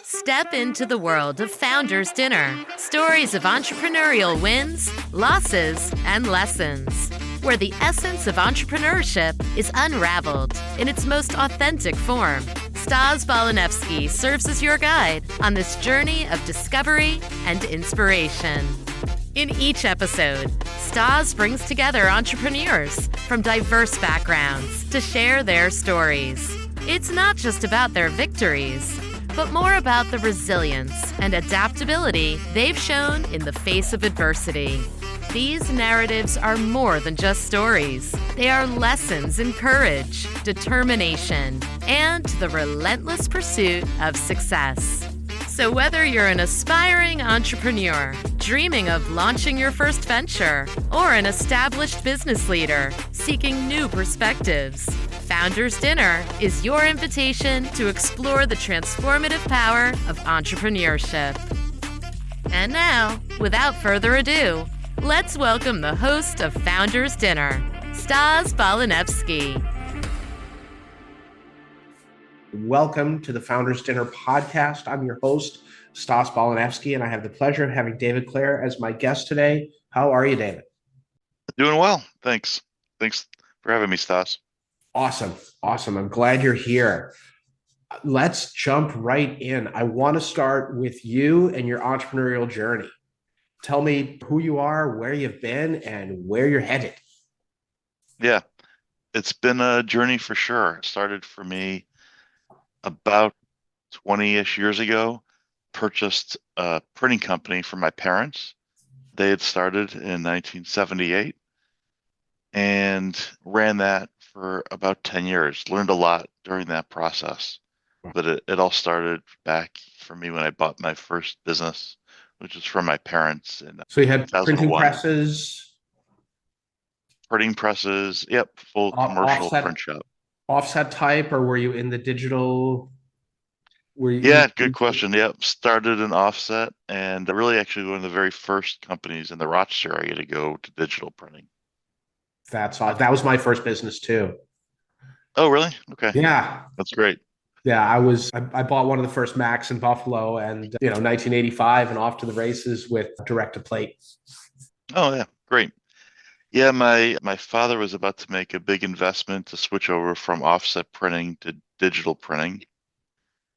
Step into the world of Founders Dinner. Stories of entrepreneurial wins, losses, and lessons. Where the essence of entrepreneurship is unraveled in its most authentic form. Stas Balanevsky serves as your guide on this journey of discovery and inspiration. In each episode, Stas brings together entrepreneurs from diverse backgrounds to share their stories. It's not just about their victories, but more about the resilience and adaptability they've shown in the face of adversity. These narratives are more than just stories. They are lessons in courage, determination, and the relentless pursuit of success. So whether you're an aspiring entrepreneur, dreaming of launching your first venture, or an established business leader seeking new perspectives, Founders Dinner is your invitation to explore the transformative power of entrepreneurship. And now, without further ado, let's welcome the host of Founders Dinner, Stas Balanevsky. Welcome to the Founders Dinner podcast. I'm your host, Stas Balanevsky, and I have the pleasure of having David Clar as my guest today. How are you, David? Doing well. Thanks for having me, Stas. Awesome. I'm glad you're here. Let's jump right in. I want to start with you and your entrepreneurial journey. Tell me who you are, where you've been, and where you're headed. Yeah, it's been a journey for sure. It started for me about 20-ish years ago. Purchased a printing company for my parents. They had started in 1978 and ran that for about 10 years. Learned a lot during that process. But it all started back for me when I bought my first business, which was from my parents. So you had printing presses? Printing presses, yep, full commercial print shop. Offset type, or were you in the digital? Yeah, good question. Yep, started in offset, and really actually one of the very first companies in the Rochester area to go to digital printing. That was my first business too. Oh, really? Okay. Yeah. That's great. Yeah, I bought one of the first Macs in Buffalo, and 1985, and off to the races with direct to plate. Oh yeah, great. Yeah, my father was about to make a big investment to switch over from offset printing to digital printing.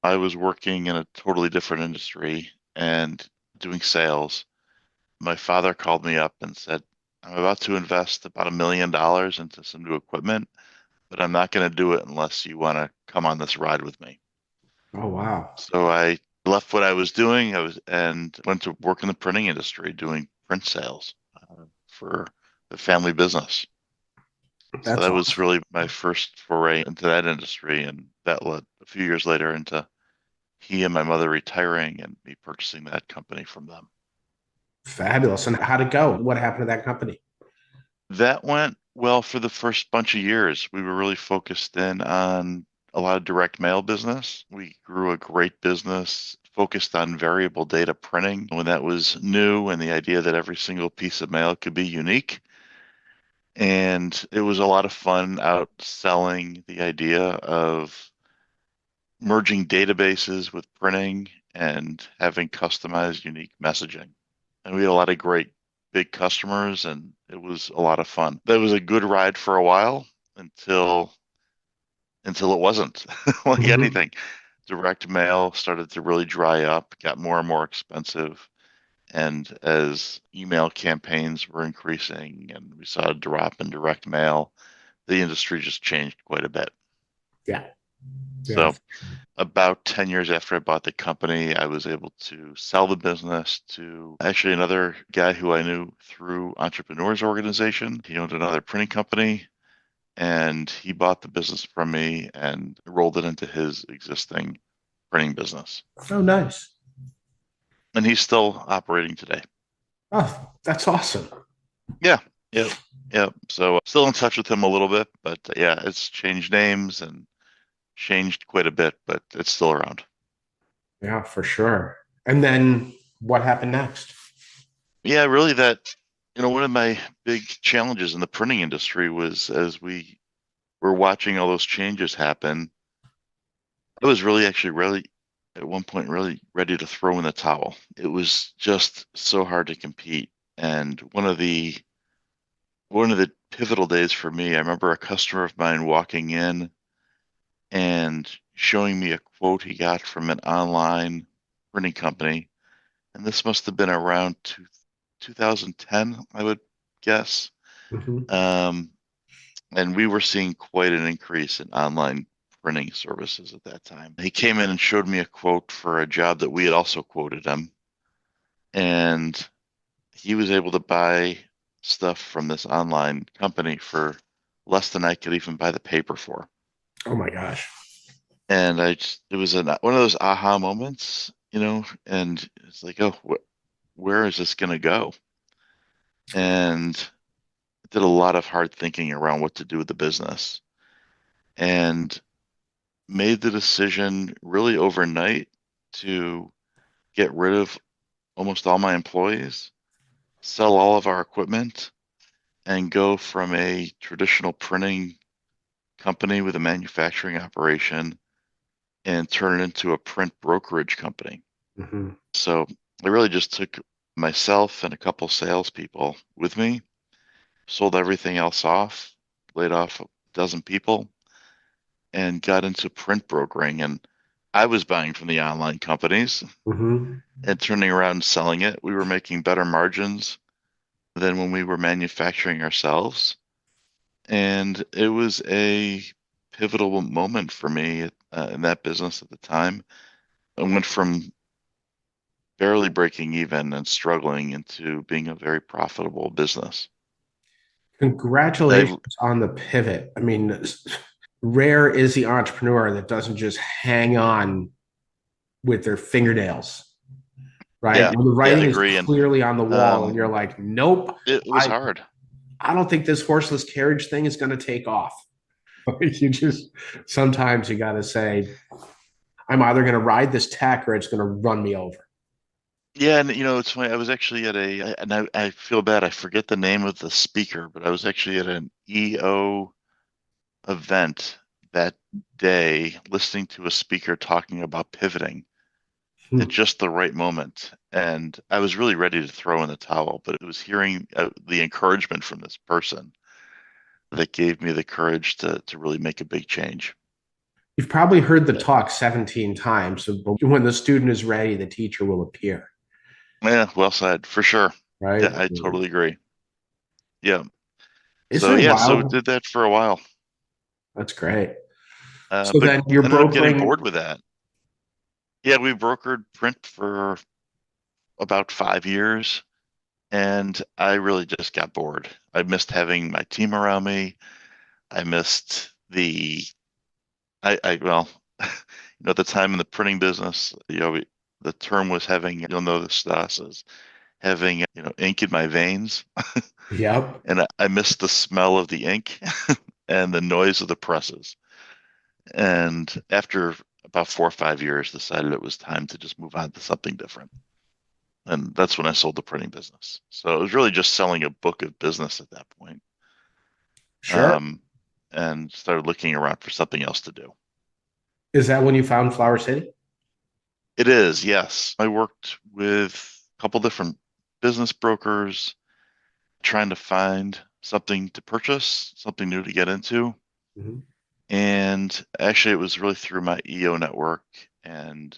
I was working in a totally different industry and doing sales. My father called me up and said, I'm about to invest about $1 million into some new equipment, but I'm not going to do it unless you want to come on this ride with me. Oh, wow. So I left what I was doing and went to work in the printing industry doing print sales for the family business. So that was really my first foray into that industry, and that led a few years later into he and my mother retiring and me purchasing that company from them. Fabulous. And how'd it go? What happened to that company? That went well for the first bunch of years. We were really focused in on a lot of direct mail business. We grew a great business focused on variable data printing when that was new, and the idea that every single piece of mail could be unique. And it was a lot of fun out selling the idea of merging databases with printing and having customized, unique messaging. And we had a lot of great big customers, and it was a lot of fun. That was a good ride for a while until it wasn't. Like anything. Direct mail started to really dry up, got more and more expensive. And as email campaigns were increasing and we saw a drop in direct mail, the industry just changed quite a bit. Yeah. So about 10 years after I bought the company, I was able to sell the business to actually another guy who I knew through Entrepreneurs Organization. He owned another printing company, and he bought the business from me and rolled it into his existing printing business. Oh, nice. And he's still operating today. Oh, that's awesome. Yeah. So still in touch with him a little bit, but yeah, it's changed names and changed quite a bit, but it's still around. Yeah, for sure. And then what happened next? Yeah, really one of my big challenges in the printing industry was as we were watching all those changes happen, I was really at one point really ready to throw in the towel. It was just so hard to compete. And one of the pivotal days for me, I remember a customer of mine walking in and showing me a quote he got from an online printing company. And this must have been around 2010, I would guess. Mhm. Um, and we were seeing quite an increase in online printing services at that time. He came in and showed me a quote for a job that we had also quoted him, and he was able to buy stuff from this online company for less than I could even buy the paper for. Oh my gosh. And it was one of those aha moments, and it's like, oh, where is this going to go? And I did a lot of hard thinking around what to do with the business and made the decision really overnight to get rid of almost all my employees, sell all of our equipment, and go from a traditional printing company with a manufacturing operation and turn it into a print brokerage company. Hmm. So I really just took myself and a couple salespeople with me, sold everything else off, laid off a dozen people, and got into print brokering. And I was buying from the online companies Hmm. and turning around and selling it. We were making better margins than when we were manufacturing ourselves. And it was a pivotal moment for me in that business at the time. I went from barely breaking even and struggling into being a very profitable business. Congratulations I, on the pivot. I mean, rare is the entrepreneur that doesn't just hang on with their fingernails, right? yeah, When the yeah, writing is agree. And clearly on the wall and um, you're like, nope, it was I, hard. I don't think this horseless carriage thing is going to take off. You just, sometimes you got to say, I'm either going to ride this tech or it's going to run me over. Yeah, and it's funny. I was actually and I feel bad. I forget the name of the speaker, but I was actually at an EO event that day, listening to a speaker talking about pivoting at Hmm. just the right moment. And I was really ready to throw in the towel, but it was hearing the encouragement from this person that gave me the courage to really make a big change. You've probably heard the talk 17 times. So when the student is ready, the teacher will appear, Yeah, well said, for sure. right? Yeah, I totally agree. Yeah. Isn't So it yeah, so wild? did that for a while. That's great. So But then you're ended up getting brokering. bored with that. Yeah, we brokered print for about 5 years, and I really just got bored. I missed having my team around me. I missed well, at the time in the printing business, the term was having, you'll know this, Stas, is having, ink in my veins. Yep. And I missed the smell of the ink and the noise of the presses. And after about 4 or 5 years, decided it was time to just move on to something different. And that's when I sold the printing business. So it was really just selling a book of business at that point. Sure. Um, and started looking around for something else to do. Is that when you found Flower City? It is, yes. I worked with a couple different business brokers trying to find something to purchase, something new to get into. Mhm. And actually, it was really through my EO network and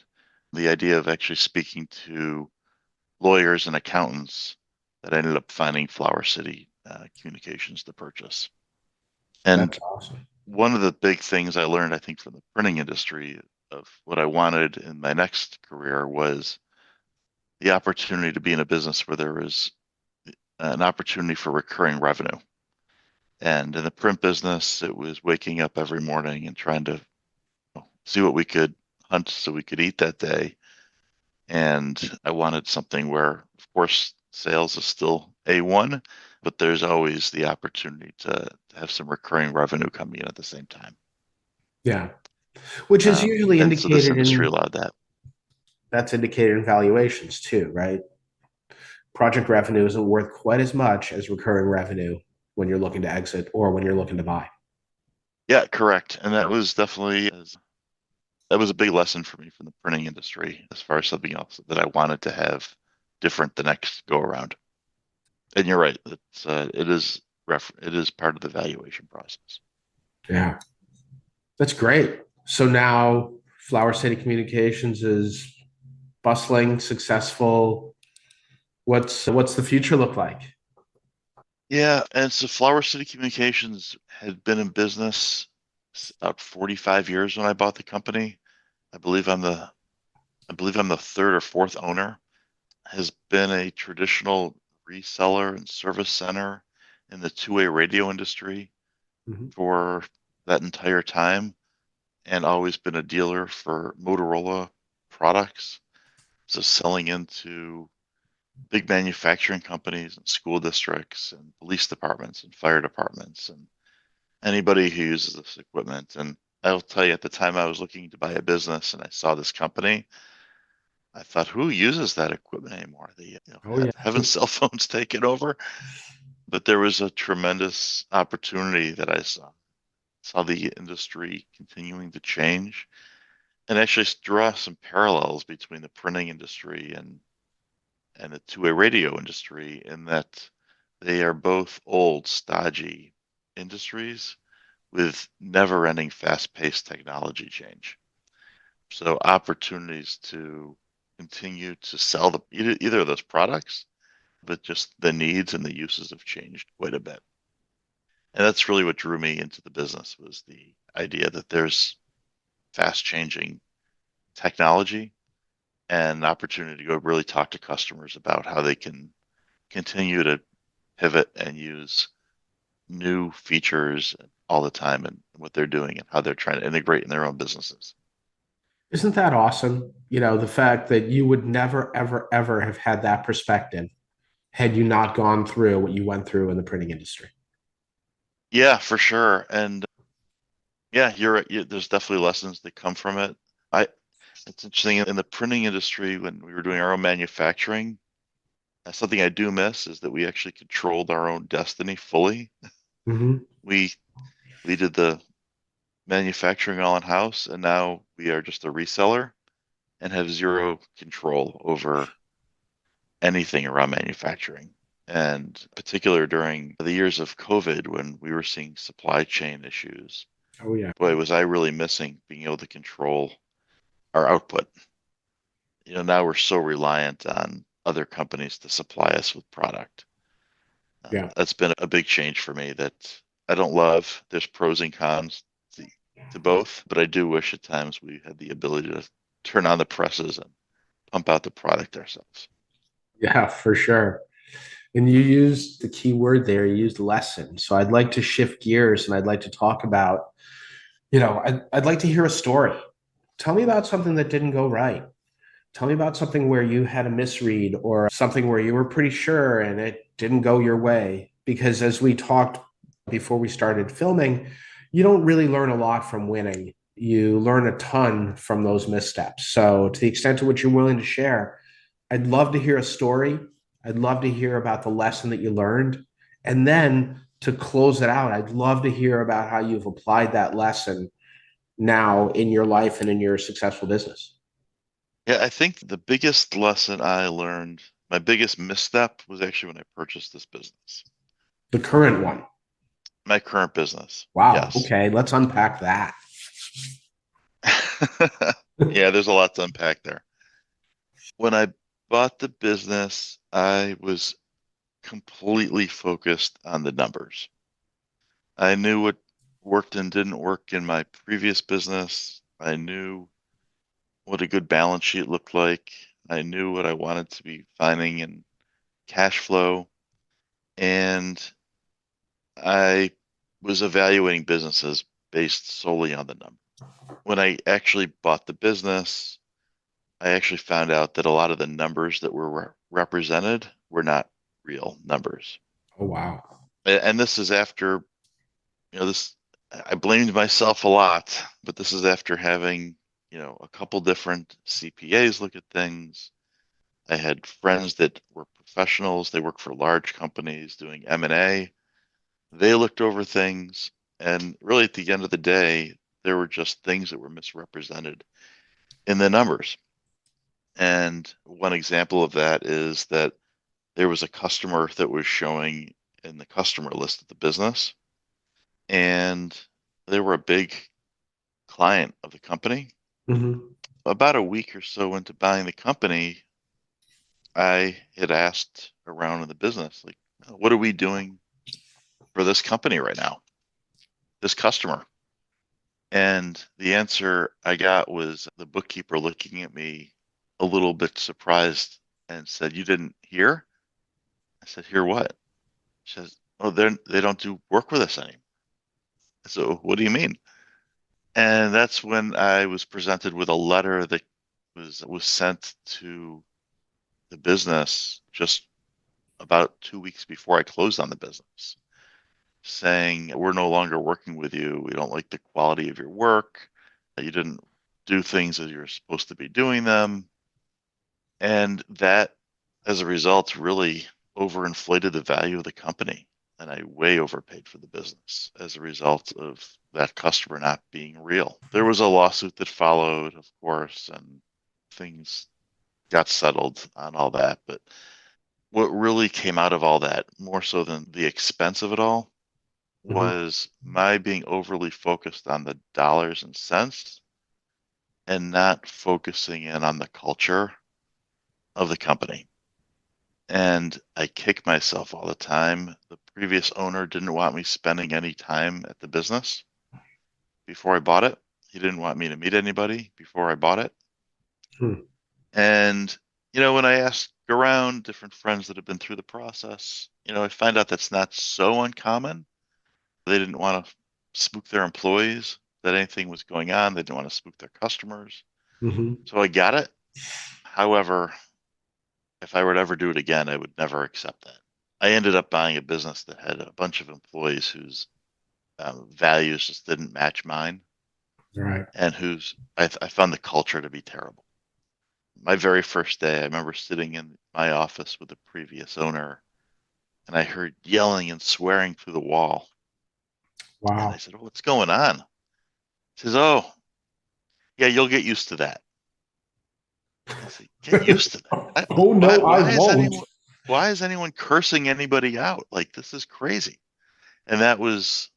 the idea of actually speaking to lawyers and accountants that I ended up finding Flower City Communications to purchase. And That's awesome. one of the big things I learned, I think, from the printing industry of what I wanted in my next career was the opportunity to be in a business where there was an opportunity for recurring revenue. And in the print business, it was waking up every morning and trying to see what we could hunt so we could eat that day. And I wanted something where, of course, sales is still A1, but there's always the opportunity to have some recurring revenue coming in at the same time. Yeah. Which is usually And so this indicated industry in allowed that. that's indicated in valuations too, right? Project revenue isn't worth quite as much as recurring revenue when you're looking to exit or when you're looking to buy. Yeah, correct. And that was definitely that was a big lesson for me from the printing industry as far as something else that I wanted to have different the next go around. And you're right, it is part of the valuation process. Yeah, that's great. So now Flower City Communications is bustling, successful. What's the future look like? Yeah, and so Flower City Communications had been in business about 45 years when I bought the company. I believe I'm the I believe I'm the third or fourth owner. Has been a traditional reseller and service center in the two-way radio industry Mhm. for that entire time, and always been a dealer for Motorola products. So selling into big manufacturing companies and school districts and police departments and fire departments and anybody who uses this equipment. And I'll tell you, at the time I was looking to buy a business and I saw this company, I thought, who uses that equipment anymore? Oh yeah. Having cell phones taken over. But there was a tremendous opportunity that I saw the industry continuing to change, and actually draw some parallels between the printing industry and the two-way radio industry, in that they are both old, stodgy industries with never-ending fast-paced technology change. So opportunities to continue to sell either of those products, but just the needs and the uses have changed quite a bit. And that's really what drew me into the business, was the idea that there's fast changing technology and opportunity to go really talk to customers about how they can continue to pivot and use new features all the time, and what they're doing and how they're trying to integrate in their own businesses. Isn't that awesome? The fact that you would never, ever, ever have had that perspective had you not gone through what you went through in the printing industry. Yeah, for sure. And yeah, you're right. There's definitely lessons that come from it. I It's interesting, in the printing industry, when we were doing our own manufacturing, something I do miss is that we actually controlled our own destiny fully. Mhm. We we did the manufacturing all in house, and now we are just a reseller and have zero control over anything around manufacturing. And particular during the years of COVID, when we were seeing supply chain issues, Oh yeah. boy, was I really missing being able to control our output. Now we're so reliant on other companies to supply us with product. Yeah. That's been a big change for me that I don't love. There's pros and cons to both, but I do wish at times we had the ability to turn on the presses and pump out the product ourselves. Yeah, for sure. And you used the key word there, you used lesson. So I'd like to shift gears and I'd like to talk about, I'd like to hear a story. Tell me about something that didn't go right. Tell me about something where you had a misread or something where you were pretty sure and it didn't go your way. Because as we talked before we started filming, you don't really learn a lot from winning. You learn a ton from those missteps. So, to the extent to which you're willing to share, I'd love to hear a story. I'd love to hear about the lesson that you learned. And then to close it out, I'd love to hear about how you've applied that lesson now in your life and in your successful business. Yeah, I think the biggest lesson I learned, my biggest misstep, was actually when I purchased this business, The current one. my current business. Wow. Yes. Okay. Let's unpack that. Yeah, there's a lot to unpack there. When I bought the business, I was completely focused on the numbers. I knew what worked and didn't work in my previous business. I knew what a good balance sheet looked like. I knew what I wanted to be finding in cash flow. And I was evaluating businesses based solely on the number. When I actually bought the business, I actually found out that a lot of the numbers that were represented were not real numbers. Oh, wow. And this is after, this, I blamed myself a lot, but this is after having, a couple different CPAs look at things. I had friends that were professionals. They work for large companies doing M&A. They looked over things, and really at the end of the day, There were just things that were misrepresented in the numbers. And one example of that is that there was a customer that was showing in the customer list of the business, and they were a big client of the company. Mm-hmm. About a week or so into buying the company, I had asked around in the business, like, what are we doing for this company right now, this customer? And the answer I got was the bookkeeper looking at me a little bit surprised and said, "You didn't hear?" I said, "Hear what?" She says, "Oh, they don't do work with us anymore." So what do you mean? And that's when I was presented with a letter that was sent to the business just about 2 weeks before I closed on the business, saying, "We're no longer working with you. We don't like the quality of your work. You didn't do things as you're supposed to be doing them." And that, as a result, really overinflated the value of the company. And I way overpaid for the business as a result of that customer not being real. There was a lawsuit that followed, of course, and things got settled on all that. But what really came out of all that, more so than the expense of it all, Mm-hmm. was my being overly focused on the dollars and cents and not focusing in on the culture of the company. And I kick myself all the time. The previous owner didn't want me spending any time at the business before I bought it. He didn't want me to meet anybody before I bought it. Hmm. And, when I ask around different friends that have been through the process, I find out that's not so uncommon. They didn't want to spook their employees, that anything was going on. They didn't want to spook their customers. Mm-hmm. So I got it. However, if I were to ever do it again, I would never accept that. I ended up buying a business that had a bunch of employees whose values just didn't match mine, Right. and I found the culture to be terrible. My very first day, I remember sitting in my office with the previous owner, and I heard yelling and swearing through the wall. And I Wow. said, "Oh, what's going on?" He says, "Oh, yeah, you'll get used to that." I said, "Get used to that? Oh Why? no, I won't. Why is anyone cursing anybody out? Like, this is crazy." And that was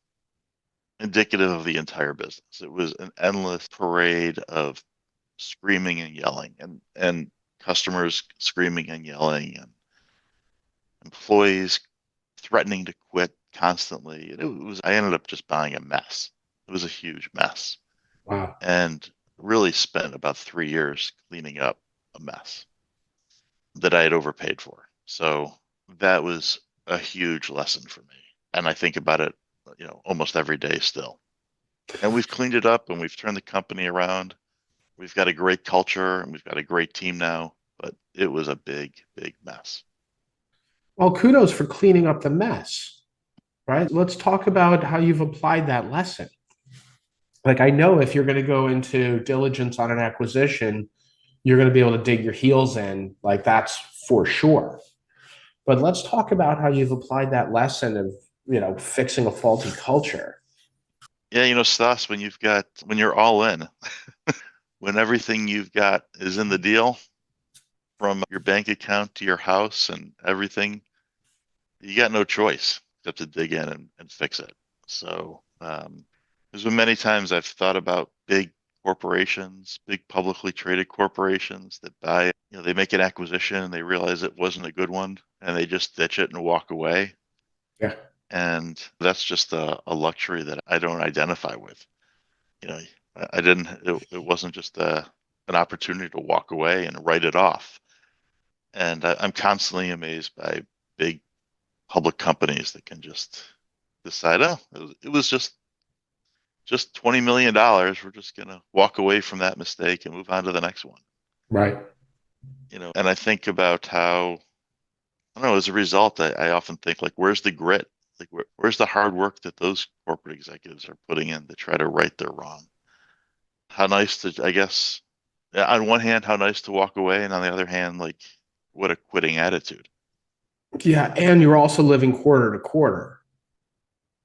indicative of the entire business. It was an endless parade of screaming and yelling, and customers screaming and yelling, and employees threatening to quit constantly. I ended up just buying a mess. It was a huge mess, Wow. and really spent about 3 years cleaning up a mess that I had overpaid for. So that was a huge lesson for me. And I think about it, almost every day still. And we've cleaned it up and we've turned the company around. We've got a great culture and we've got a great team now, but it was a big, big mess. Well, kudos for cleaning up the mess, right? Let's talk about how you've applied that lesson. Like, I know if you're going to go into diligence on an acquisition, you're going to be able to dig your heels in, like, that's for sure. But let's talk about how you've applied that lesson of, fixing a faulty culture. Yeah, Stas, when you're all in, when everything you've got is in the deal, from your bank account to your house and everything, you got no choice except to dig in and fix it. So, there's been many times I've thought about big corporations, big publicly traded corporations that buy, they make an acquisition and they realize it wasn't a good one and they just ditch it and walk away. Yeah. And that's just a luxury that I don't identify with. You know, I didn't, it wasn't just an opportunity to walk away and write it off. And I'm constantly amazed by big public companies that can just decide, oh, it was just $20 million. We're just gonna walk away from that mistake and move on to the next one. Right. And I think about how, I don't know, as a result, I often think, like, where's the grit? Like, where's the hard work that those corporate executives are putting in to try to right their wrong? How nice to, I guess, yeah, on one hand, how nice to walk away, and on the other hand, like, what a quitting attitude. Yeah. And you're also living quarter to quarter.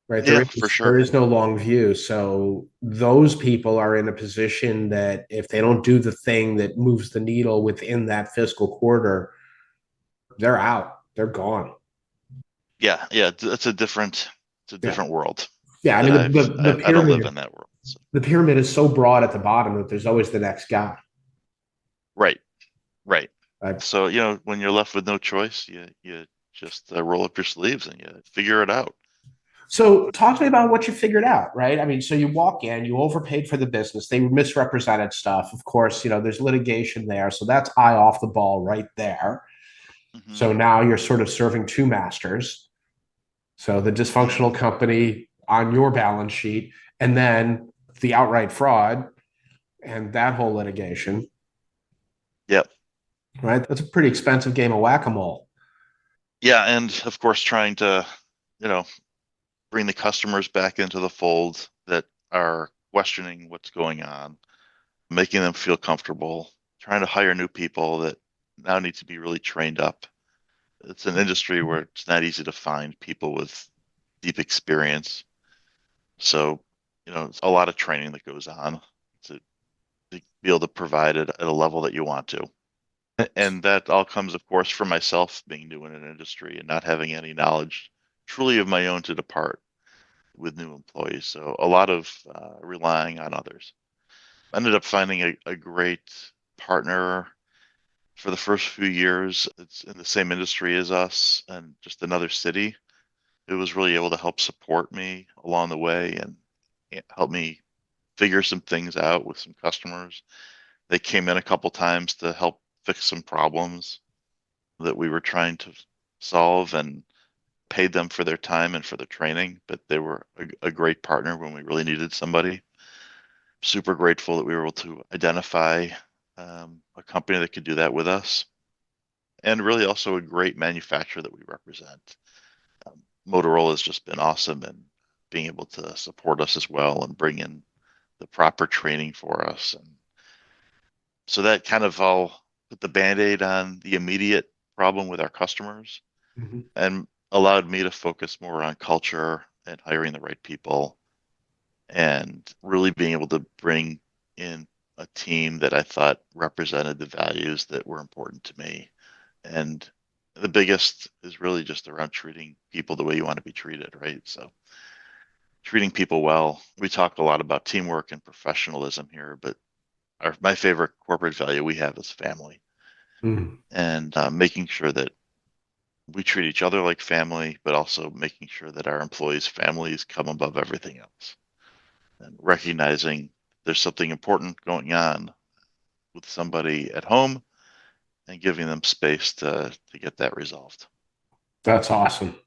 right? Yeah, for There sure. is no long view. So those people are in a position that if they don't do the thing that moves the needle within that fiscal quarter, they're out. They're gone. Yeah, yeah, it's a Yeah. different world Yeah. I that mean, the I don't live pyramid, in that world. So. the pyramid is so broad at the bottom that there's always the next guy. Right, right. Right? So, when you're left with no choice, you just roll up your sleeves and you figure it out. So talk to me about what you figured out, right? I mean, so you walk in, you overpaid for the business, they misrepresented stuff. Of course, there's litigation there. So that's eye off the ball right there. Hmm. So now you're sort of serving two masters. So the Hmm. dysfunctional company on your balance sheet, and then the outright fraud and that whole litigation, Yep. right? That's a pretty expensive game of whack-a-mole. Yeah, and of course, trying to, you know, bring the customers back into the fold that are questioning what's going on, making them feel comfortable, trying to hire new people that now need to be really trained up. It's an industry where it's not easy to find people with deep experience. So, it's a lot of training that goes on to, to be able to provide it at a level that you want to. And that all comes, of course, from myself being new in an industry and not having any knowledge truly of my own to depart with new employees. So a lot of relying on others. I ended up finding a great partner for the first few years. It's in the same industry as us and just another city. It was really able to help support me along the way and help me figure some things out with some customers. They came in a couple times to help fix some problems that we were trying to solve and paid them for their time and for the training, but they were a great partner when we really needed somebody. Super grateful that we were able to identify a company that could do that with us, and really also a great manufacturer that we represent. Motorola has just been awesome in being able to support us as well and bring in the proper training for us. And so that kind of all put the band-aid on the immediate problem with our customers Mhm. and allowed me to focus more on culture and hiring the right people and really being able to bring in a team that I thought represented the values that were important to me. And the biggest is really just around treating people the way you want to be treated, right? So treating people well. We talk a lot about teamwork and professionalism here, but my favorite corporate value we have is family, Mhm. and making sure that we treat each other like family, but also making sure that our employees' families come above everything else and recognizing there's something important going on with somebody at home and giving them space to get that resolved. That's awesome.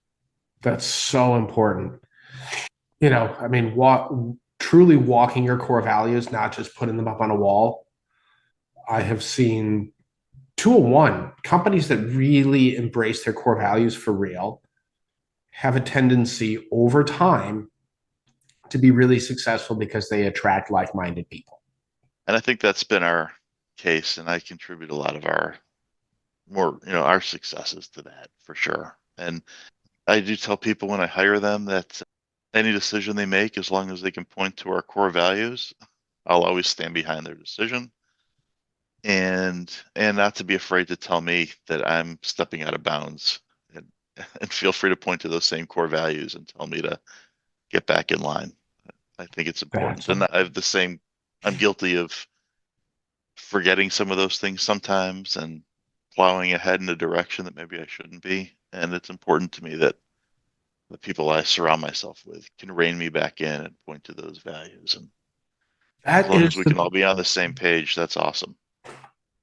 That's so important. I mean, truly walking your core values, not just putting them up on a wall. I have seen 201 companies that really embrace their core values for real have a tendency over time to be really successful because they attract like-minded people. And I think that's been our case, and I contribute a lot of our more, our successes to that for sure. And I do tell people when I hire them that any decision they make, as long as they can point to our core values, I'll always stand behind their decision. And not to be afraid to tell me that I'm stepping out of bounds, and and feel free to point to those same core values and tell me to get back in line. I think it's important. That's And I have the same, I'm guilty of forgetting some of those things sometimes and plowing ahead in a direction that maybe I shouldn't be. And it's important to me that the people I surround myself with can rein me back in and point to those values. And as that long as is we can the all be on the same page, that's awesome.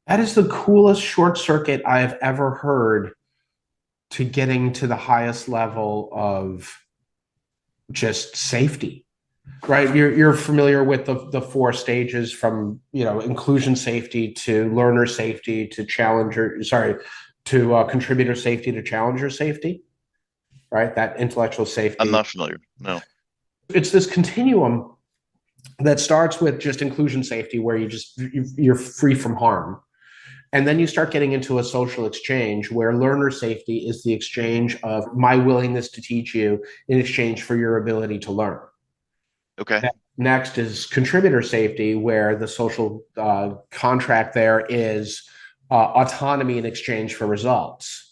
that is the coolest short circuit I have ever heard to getting to the highest level of just safety. Right, you're familiar with the four stages from inclusion safety to learner safety to challenger, sorry, to contributor safety to challenger safety, right? That intellectual I'm safety. not familiar. No. It's this continuum that starts with just inclusion safety where you're free from harm, And then you start getting into a social exchange where learner safety is the exchange of my willingness to teach you in exchange for your ability to learn. Okay. Next is contributor safety, where the social contract there is autonomy in exchange for results.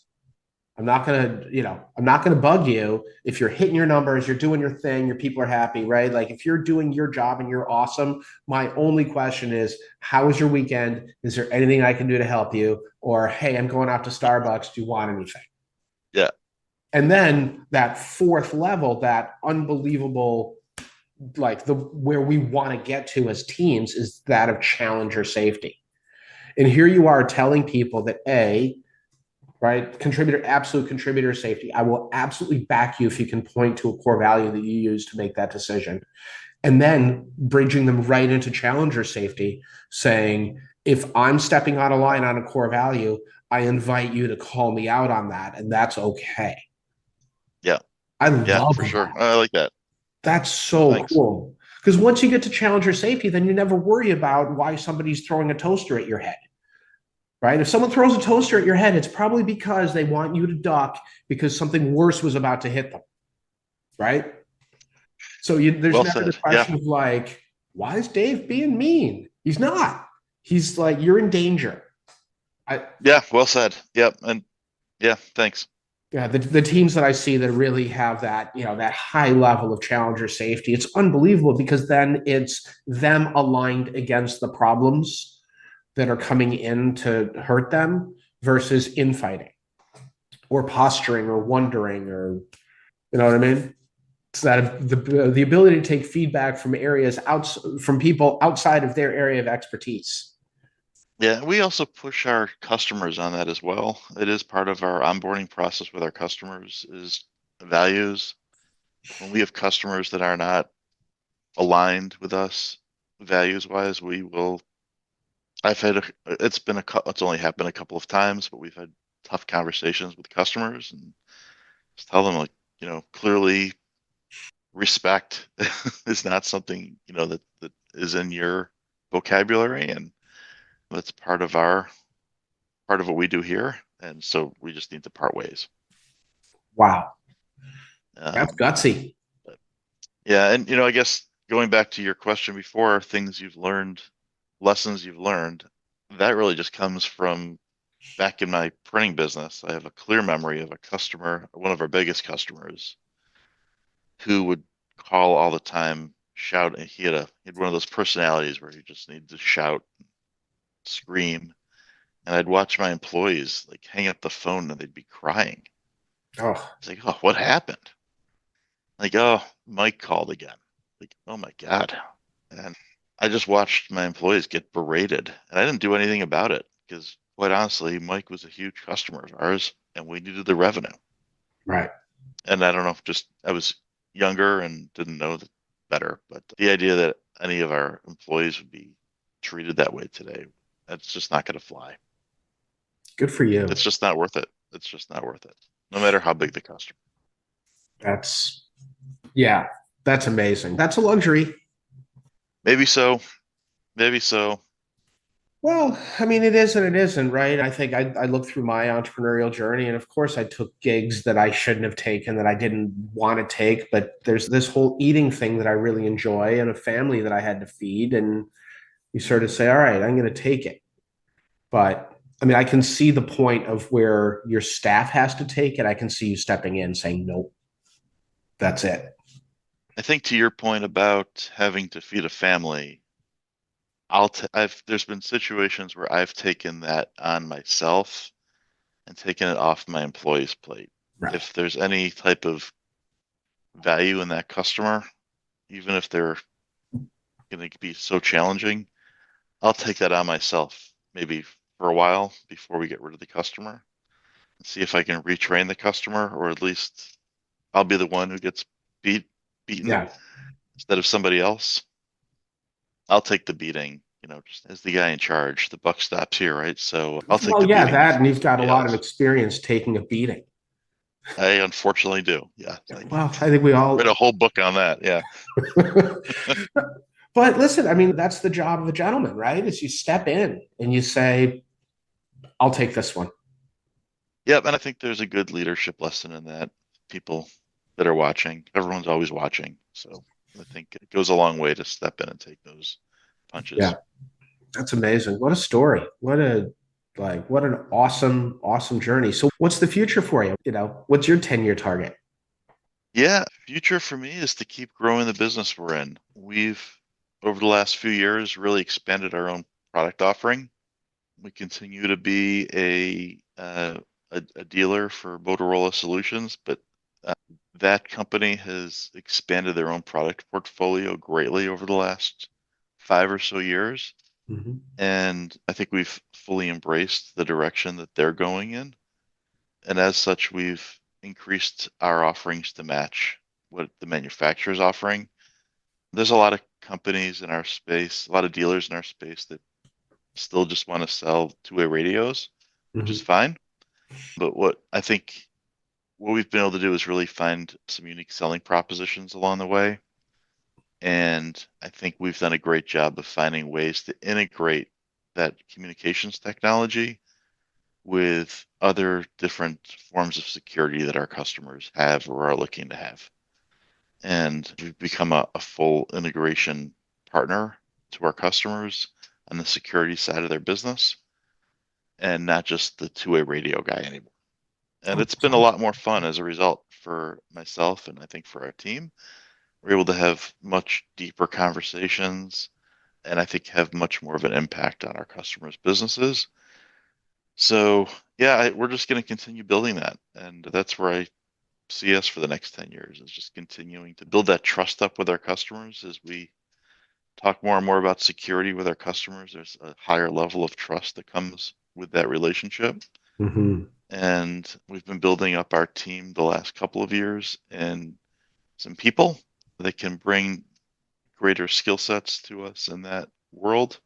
I'm not gonna bug you if you're hitting your numbers, you're doing your thing, your people are happy, right? Like if you're doing your job and you're awesome, my only question is, how was your weekend? Is there anything I can do to help you? Or hey, I'm going out to Starbucks. Do you want anything? Yeah. And then that fourth level, that unbelievable, like the where we want to get to as teams is that of challenger safety. And here you are telling people that right, absolute contributor safety. I will absolutely back you if you can point to a core value that you use to make that decision. And then bridging them right into challenger safety, saying, if I'm stepping out of line on a core value, I invite you to call me out on that. And that's okay. Yeah. I Yeah, love for sure. that. I like that. That's so Thanks. cool. Because once you get to challenger safety, then you never worry about why somebody's throwing a toaster at your head, right? If someone throws a toaster at your head, it's probably because they want you to duck because something worse was about to hit them, right? So there's Well never the said. Yeah. question of like, why is Dave being mean? He's not. He's like, you're in danger. Yeah. Well said. Yep. And yeah, thanks. Yeah, the teams that I see that really have that, that high level of challenger safety, it's unbelievable because then it's them aligned against the problems that are coming in to hurt them versus infighting or posturing or wondering or, you know what I mean? It's that the ability to take feedback from from people outside of their area of expertise. Yeah, we also push our customers on that as well. It is part of our onboarding process with our customers is values. When we have customers that are not aligned with us values wise, we will. It's only happened a couple of times, but we've had tough conversations with customers and just tell them like, clearly respect is not something, that is in your vocabulary, and that's part of what we do here. And so we just need to part ways. Wow, that's Um, gutsy. but yeah, and I guess going back to your question before, things you've learned, lessons you've learned, that really just comes from back in my printing business. I have a clear memory of a customer, one of our biggest customers, who would call all the time, shout. And he had one of those personalities where he just needed to shout, scream, and I'd watch my employees like hang up the phone and they'd be crying. Oh, It's like, oh, what happened? Like, oh, Mike called again. Like, oh my God. And I just watched my employees get berated, and I didn't do anything about it because, quite honestly, Mike was a huge customer of ours, and we needed the revenue. right. And I don't know if just I was younger and didn't know better, but the idea that any of our employees would be treated that way today, that's just not going to fly. Good for you. It's just not worth it. It's just not worth it, no matter how big the customer. That's yeah, that's amazing. That's a luxury. Maybe so. Maybe so. Well, I mean, it is and it isn't, right? I think I looked through my entrepreneurial journey, and of course, I took gigs that I shouldn't have taken, that I didn't want to take. But there's this whole eating thing that I really enjoy, and a family that I had to feed. And you sort of say, all right, I'm going to take it. But I mean, I can see the point of where your staff has to take it. I can see you stepping in saying, nope, that's it. I think to your point about having to feed a family, there's been situations where I've taken that on myself and taken it off my employee's plate. Right. If there's any type of value in that customer, even if they're going to be so challenging, I'll take that on myself, maybe for a while before we get rid of the customer, and see if I can retrain the customer, or at least I'll be the one who gets beaten Yeah. instead of somebody else. I'll take the beating, just as the guy in charge. The buck stops here, right? So I'll take Well, the yeah, beating that, and before he's got a somebody lot of else. experience taking a beating. I unfortunately do. Yeah. Well, I think we Read all. a whole book on that. Yeah. But listen, I mean, that's the job of a gentleman, right? Is you step in and you say, I'll take this one. Yep, and I think there's a good leadership lesson in that. People that are watching, everyone's always watching. So I think it goes a long way to step in and take those punches. Yeah, that's amazing. What a story. What an awesome journey. So what's the future for you? What's your 10-year target? Yeah, future for me is to keep growing the business we're in. We've, over the last few years, really expanded our own product offering. We continue to be a dealer for Motorola Solutions, but that company has expanded their own product portfolio greatly over the last 5 or so years. Mm-hmm. And I think we've fully embraced the direction that they're going in. And as such, we've increased our offerings to match what the manufacturer is offering. There's a lot of companies in our space, a lot of dealers in our space that still just want to sell two-way radios, which is fine. But what we've been able to do is really find some unique selling propositions along the way. And I think we've done a great job of finding ways to integrate that communications technology with other different forms of security that our customers have or are looking to have. And we've become a full integration partner to our customers on the security side of their business, and not just the two-way radio guy anymore. And it's been a lot more fun as a result for myself, and I think for our team. We're able to have much deeper conversations, and I think have much more of an impact on our customers' businesses. So yeah, we're just going to continue building that, and that's where I see us for the next 10 years, is just continuing to build that trust up with our customers. As we talk more and more about security with our customers, there's a higher level of trust that comes with that relationship. Mm-hmm. And we've been building up our team the last couple of years, and some people that can bring greater skill sets to us in that world.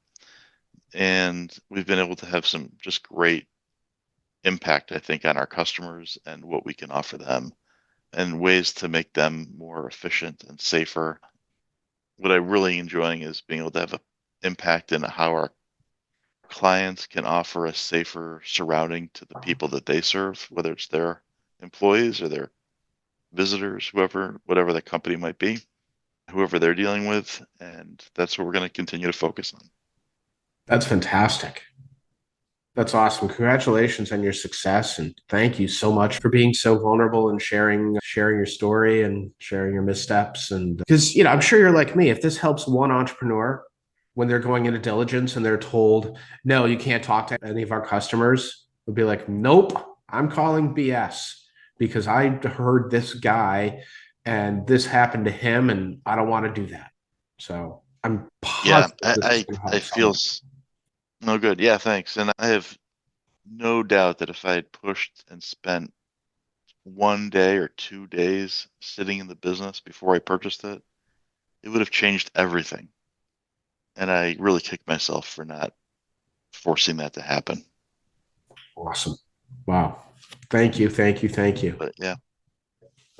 And we've been able to have some just great impact, I think, on our customers and what we can offer them, and ways to make them more efficient and safer. What I'm really enjoying is being able to have an impact in how our clients can offer a safer surrounding to the people that they serve, whether it's their employees or their visitors, whatever the company might be, whoever they're dealing with. And that's what we're going to continue to focus on. That's fantastic. That's awesome. Congratulations on your success. And thank you so much for being so vulnerable and sharing your story and sharing your missteps. And because, I'm sure you're like me, if this helps one entrepreneur when they're going into diligence and they're told, no, you can't talk to any of our customers, they'll be like, nope, I'm calling BS because I heard this guy and this happened to him and I don't want to do that. So I'm positive. Yeah, I feel no good. Yeah, thanks. And I have no doubt that if I had pushed and spent 1 day or 2 days sitting in the business before I purchased it, it would have changed everything. And I really kick myself for not forcing that to happen. Awesome. Wow. Thank you. But yeah.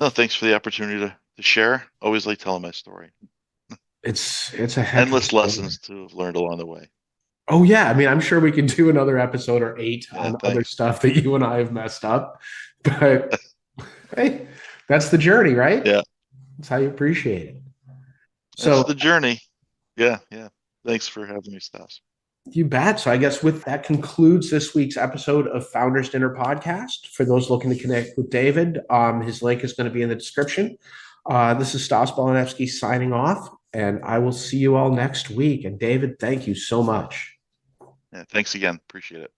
No, thanks for the opportunity to share. Always like telling my story. It's a heck endless lessons to have learned along the way. Oh yeah. I mean, I'm sure we could do another episode or 8 on other stuff that you and I have messed up. But hey, that's the journey, right? Yeah. That's how you appreciate it. That's the journey. Yeah. Thanks for having me, Stas. You bet. So I guess with that concludes this week's episode of Founders Dinner Podcast. For those looking to connect with David, his link is going to be in the description. This is Stas Bolanevsky signing off, and I will see you all next week. And David, thank you so much. Yeah, thanks again. Appreciate it.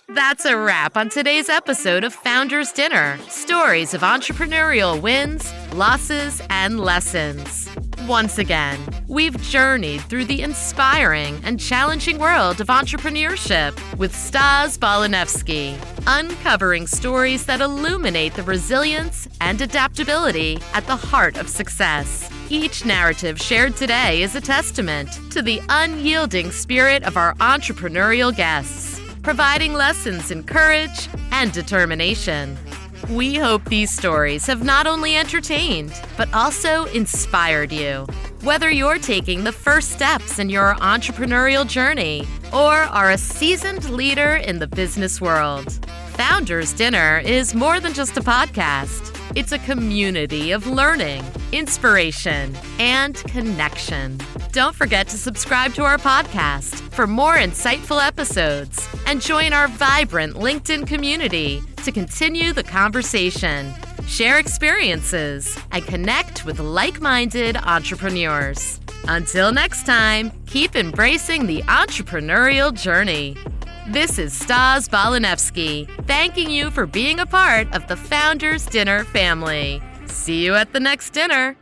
That's a wrap on today's episode of Founders Dinner. Stories of entrepreneurial wins, losses, and lessons. Once again, we've journeyed through the inspiring and challenging world of entrepreneurship with Stas Bolanevsky, uncovering stories that illuminate the resilience and adaptability at the heart of success. Each narrative shared today is a testament to the unyielding spirit of our entrepreneurial guests, providing lessons in courage and determination. We hope these stories have not only entertained, but also inspired you. Whether you're taking the first steps in your entrepreneurial journey or are a seasoned leader in the business world. Founders Dinner is more than just a podcast. It's a community of learning, inspiration, and connection. Don't forget to subscribe to our podcast for more insightful episodes and join our vibrant LinkedIn community to continue the conversation, share experiences, and connect with like-minded entrepreneurs. Until next time, keep embracing the entrepreneurial journey. This is Stas Balanevsky, thanking you for being a part of the Founders Dinner family. See you at the next dinner.